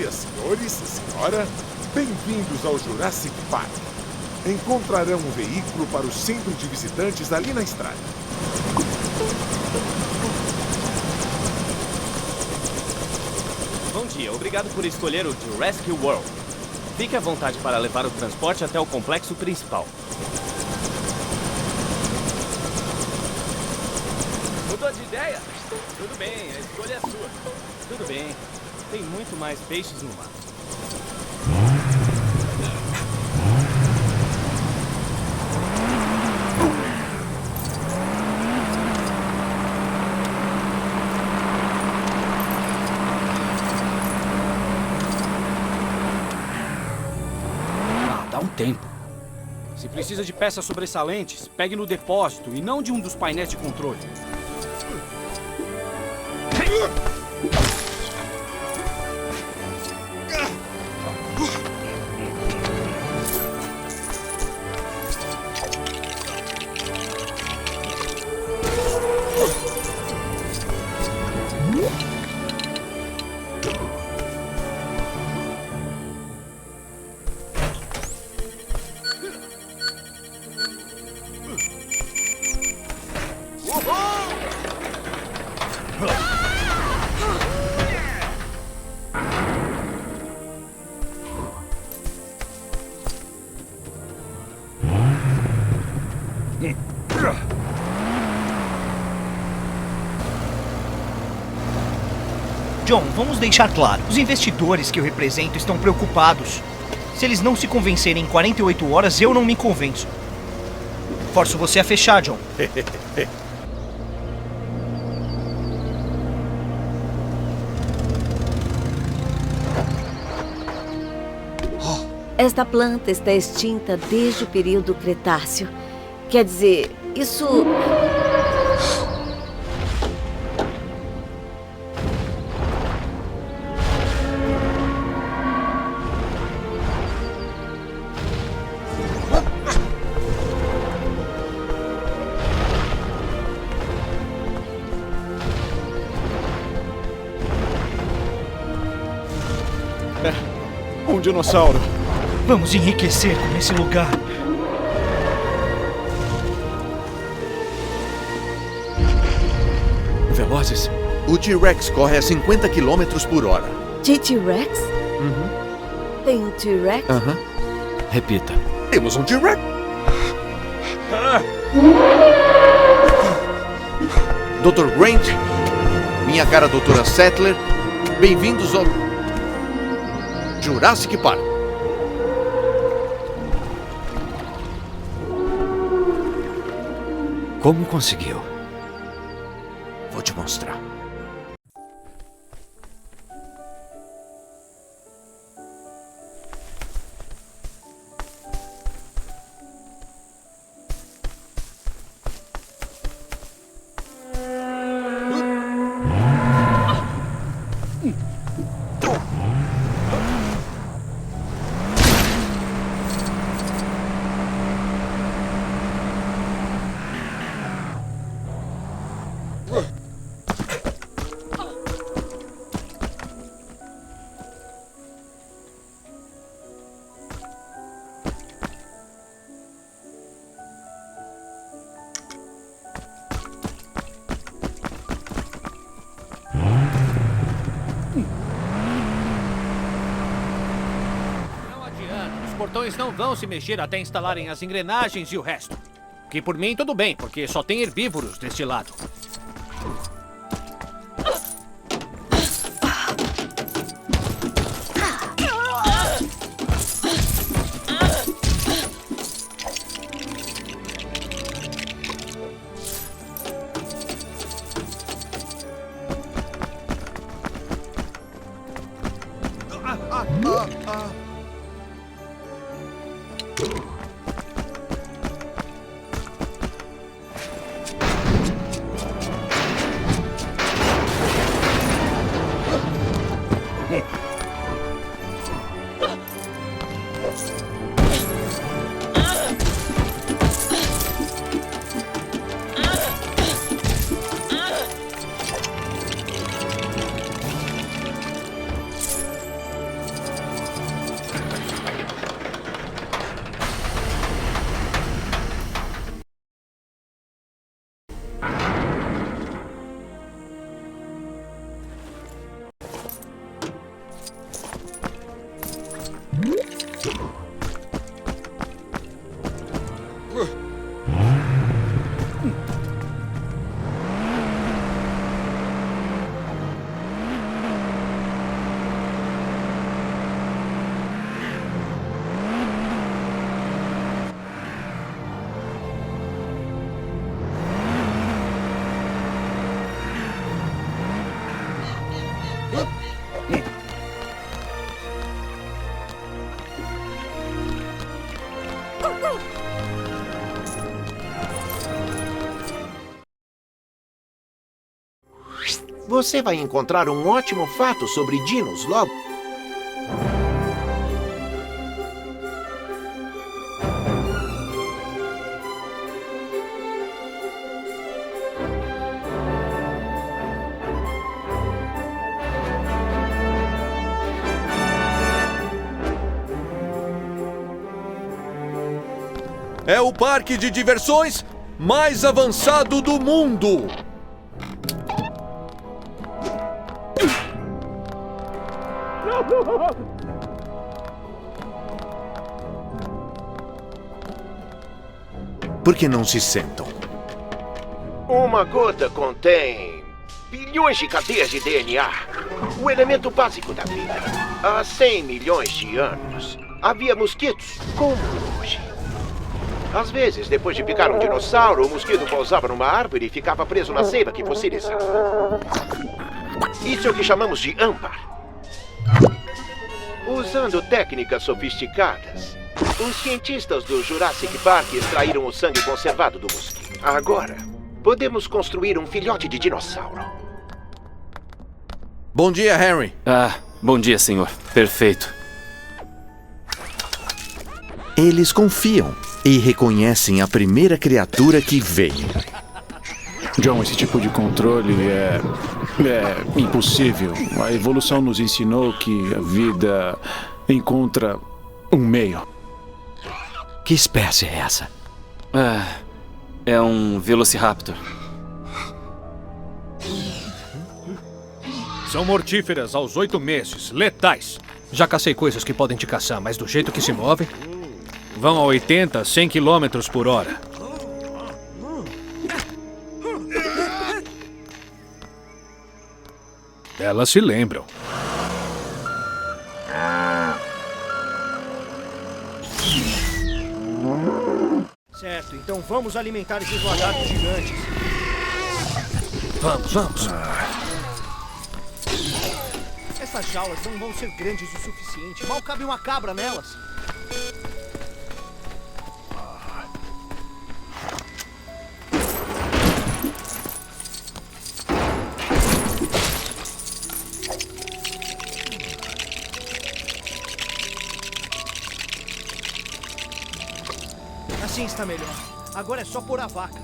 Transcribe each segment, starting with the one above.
dia, senhores, senhora. Bem-vindos ao Jurassic Park. Encontrarão um veículo para o centro de visitantes ali na estrada. Bom dia, obrigado por escolher o Jurassic World. Fique à vontade para levar o transporte até o complexo principal. Mudou de ideia? Tudo bem, a escolha é sua. Tudo bem, tem muito mais peixes no mar. Dá um tempo. Se precisa de peças sobressalentes, pegue no depósito e não de um dos painéis de controle. John, vamos deixar claro. Os investidores que eu represento estão preocupados. Se eles não se convencerem em 48 horas, eu não me convenço. Forço você a fechar, John. Esta planta está extinta desde o período Cretáceo. Quer dizer, isso... Um dinossauro. Vamos enriquecer com esse lugar. Velozes. O T-Rex corre a 50 km por hora. T-Rex? Tem um T-Rex? Repita. Temos um T-Rex. Dr. Grant, minha cara Doutora Sattler, bem-vindos ao Jurassic Park. Como conseguiu? Vou te mostrar. Os portões não vão se mexer até instalarem as engrenagens e o resto. Que por mim tudo bem, porque só tem herbívoros deste lado. Você vai encontrar um ótimo fato sobre dinos logo. É o parque de diversões mais avançado do mundo. Por que não se sentam? Uma gota contém bilhões de cadeias de DNA, o elemento básico da vida. Há 100 milhões de anos, havia mosquitos como hoje. Às vezes, depois de picar um dinossauro, o mosquito pousava numa árvore e ficava preso na seiva que fossilizava. Isso é o que chamamos de âmbar. Usando técnicas sofisticadas, os cientistas do Jurassic Park extraíram o sangue conservado do mosquito. Agora, podemos construir um filhote de dinossauro. Bom dia, Henry. Bom dia, senhor. Perfeito. Eles confiam e reconhecem a primeira criatura que veio. John, esse tipo de controle é impossível. A evolução nos ensinou que a vida encontra um meio. Que espécie é essa? É um Velociraptor. São mortíferas aos 8 meses, letais. Já cacei coisas que podem te caçar, mas do jeito que se movem, vão a 80, 100 km por hora. Elas se lembram. Certo, então vamos alimentar esses lagartos gigantes. Vamos. Essas jaulas não vão ser grandes o suficiente. Mal cabe uma cabra nelas. Assim está melhor. Agora é só pôr a vaca.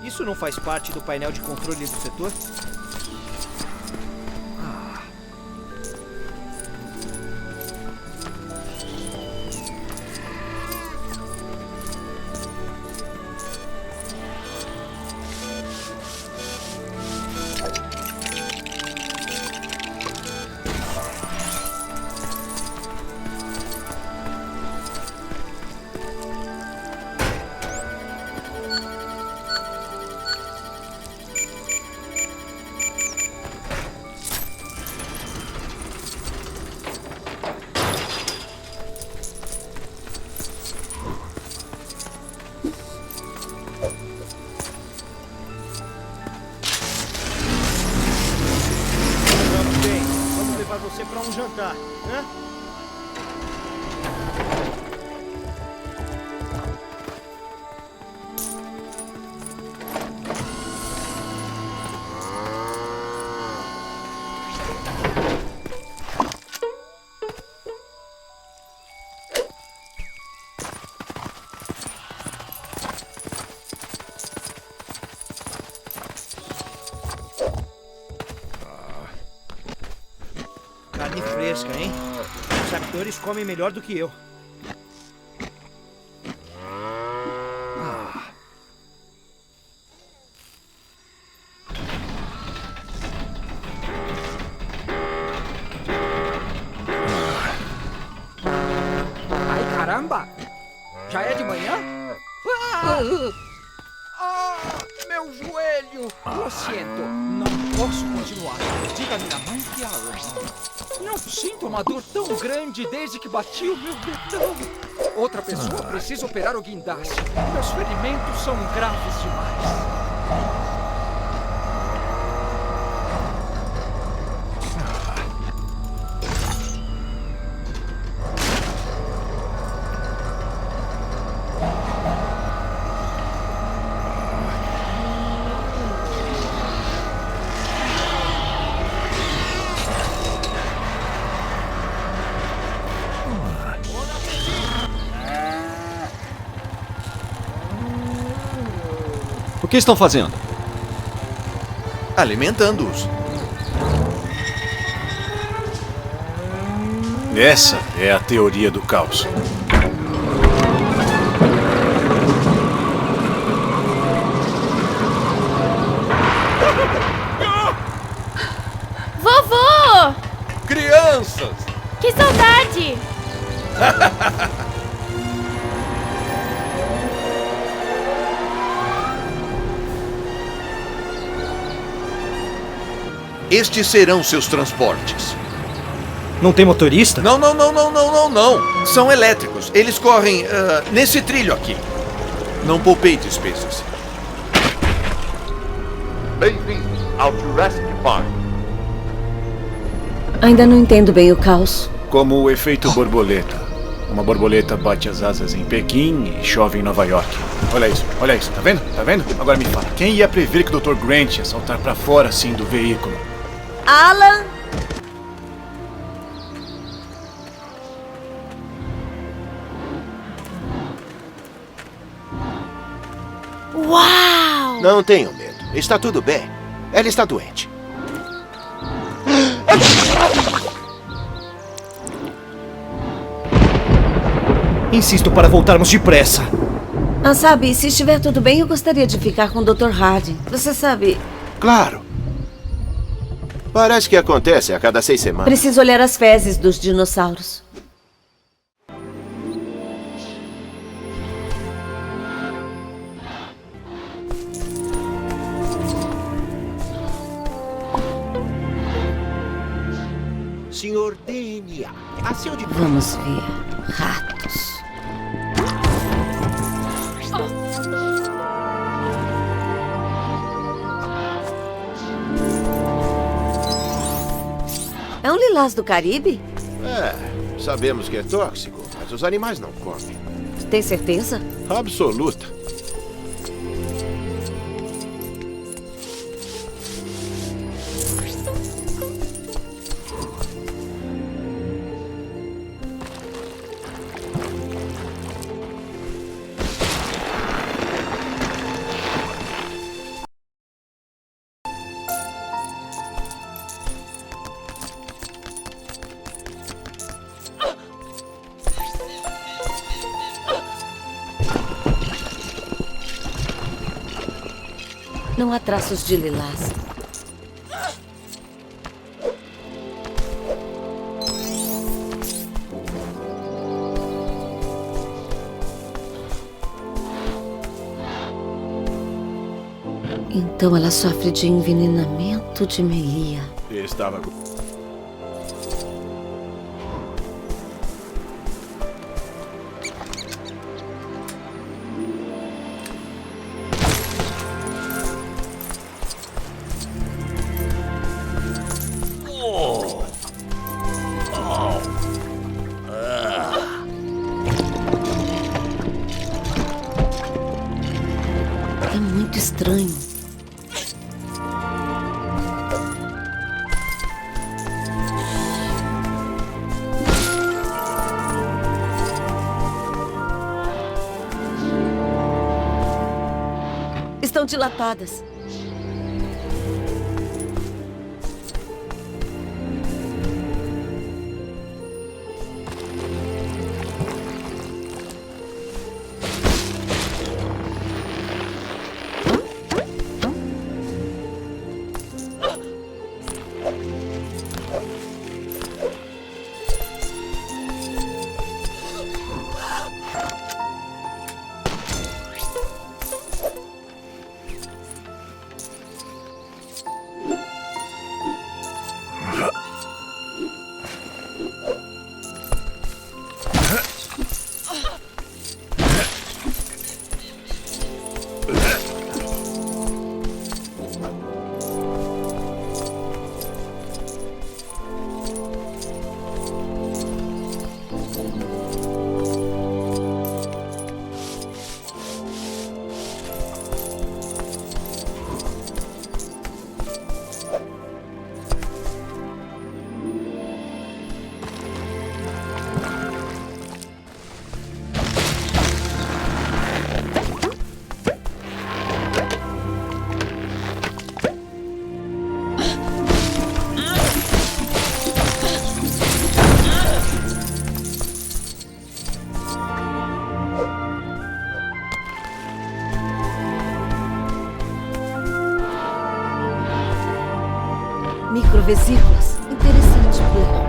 Isso não faz parte do painel de controle do setor? Você para um jantar, né? Carne fresca, hein? Os raptores comem melhor do que eu. Ai, caramba! Já é de manhã? Meu joelho! Lo siento, não posso continuar. Diga à minha mãe que a amo. Não sinto uma dor tão grande desde que bati o meu dedão. Outra pessoa precisa operar o guindaste. Meus ferimentos são graves demais. O que estão fazendo? Alimentando-os. Essa é a teoria do caos. Vovô! Crianças! Que saudade! Estes serão seus transportes. Não tem motorista? Não. São elétricos. Eles correm nesse trilho aqui. Não poupei despesas. Bem-vindos ao Jurassic Park. Ainda não entendo bem o caos. Como o efeito borboleta. Uma borboleta bate as asas em Pequim e chove em Nova York. Olha isso, tá vendo? Tá vendo? Agora me fala, quem ia prever que o Dr. Grant ia saltar pra fora assim do veículo? Alan! Uau! Não tenham medo. Está tudo bem. Ela está doente. Insisto para voltarmos depressa. Sabe, se estiver tudo bem, eu gostaria de ficar com o Dr. Harding. Você sabe... Claro. Parece que acontece a cada 6 semanas. Preciso olhar as fezes dos dinossauros. Senhor DNA. Assim onde... Vamos ver. Ratos. É um lilás do Caribe? Sabemos que é tóxico, mas os animais não comem. Tem certeza? Absoluta. Não há traços de lilás. Então ela sofre de envenenamento de Melia. Estava... É muito estranho. Estão dilatadas. Microvesículas. Interessante, Blair.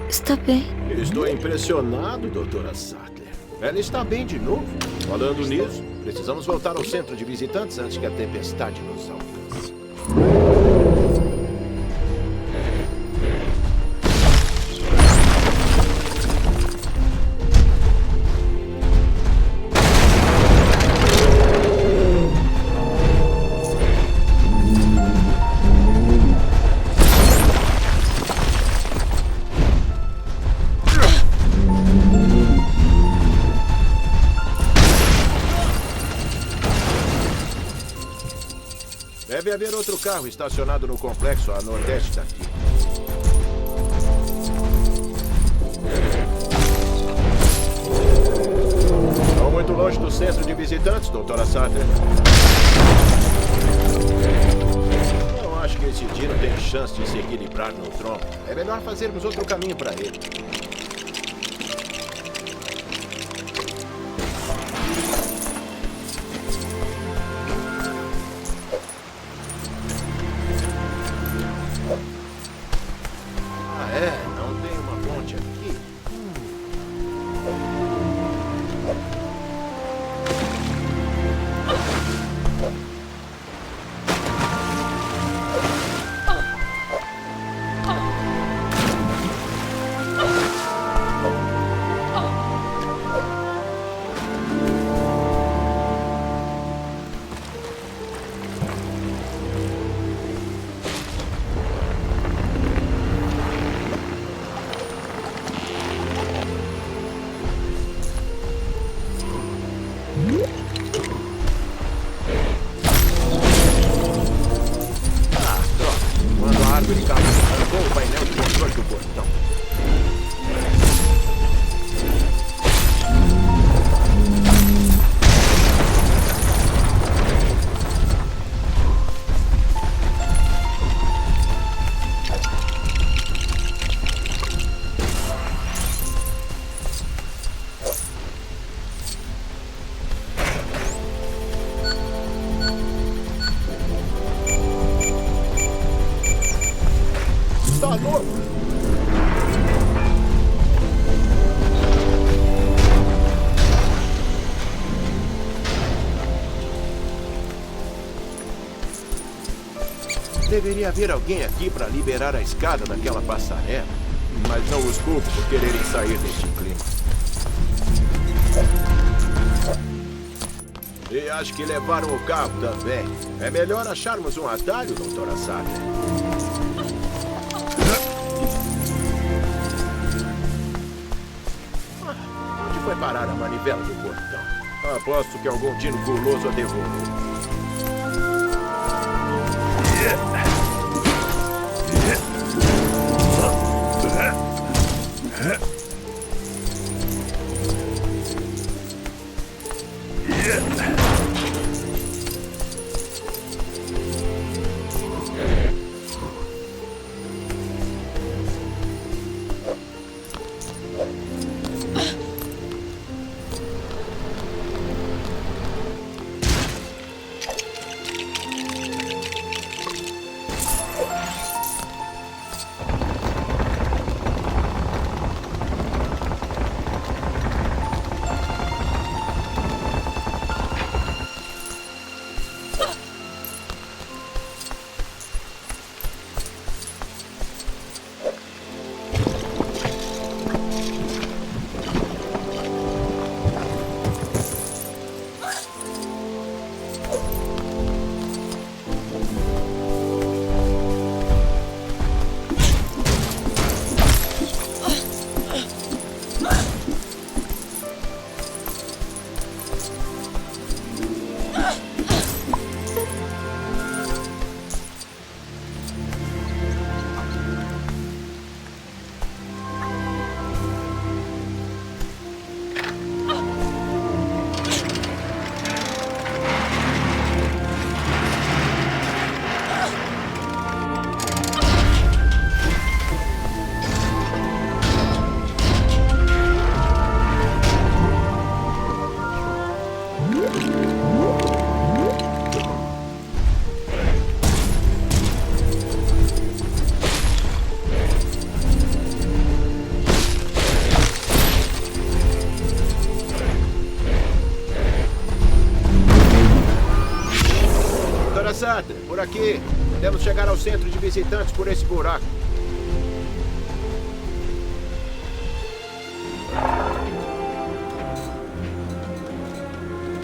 Está bem. Estou impressionado, doutora Sattler. Ela está bem de novo. Falando nisso, precisamos voltar ao centro de visitantes antes que a tempestade nos alcance. Deve haver outro carro estacionado no complexo a nordeste daqui. Não muito longe do centro de visitantes, doutora Sattler. Eu acho que esse Dino tem chance de se equilibrar no tronco. É melhor fazermos outro caminho para ele. Não tem uma ponte aqui? Arrancou o painel de controle do portão. Está louco? Deveria haver alguém aqui para liberar a escada daquela passarela. Mas não os culpo por quererem sair deste clima. E acho que levaram o carro também. É melhor acharmos um atalho, doutora Sattler. Onde foi parar a manivela do portão? Aposto que algum dino guloso a devorou. Cassandra, por aqui. Podemos chegar ao centro de visitantes por esse buraco.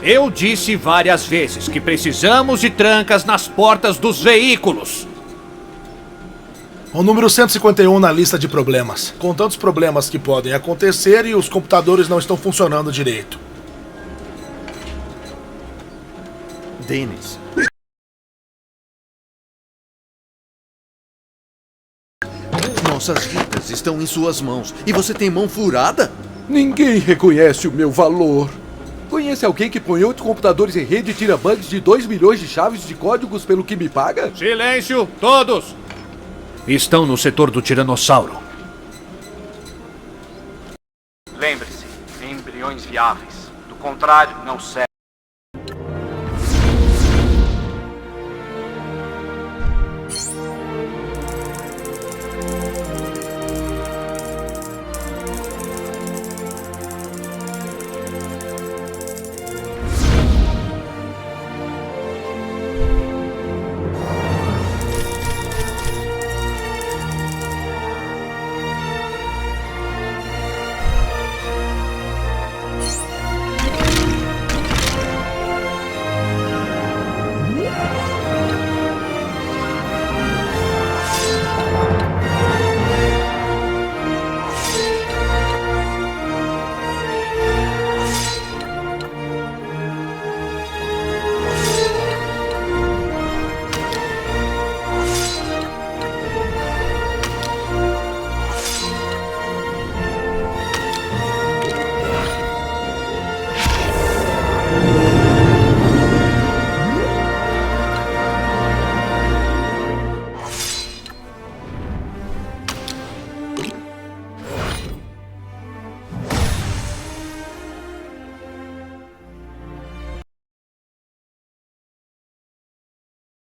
Eu disse várias vezes que precisamos de trancas nas portas dos veículos. O número 151 na lista de problemas. Com tantos problemas que podem acontecer e os computadores não estão funcionando direito. Dennis. Nossas vidas estão em suas mãos. E você tem mão furada? Ninguém reconhece o meu valor. Conhece alguém que põe 8 computadores em rede e tira bugs de 2 milhões de chaves de códigos pelo que me paga? Silêncio, todos! Estão no setor do Tiranossauro. Lembre-se, embriões viáveis. Do contrário, não serve.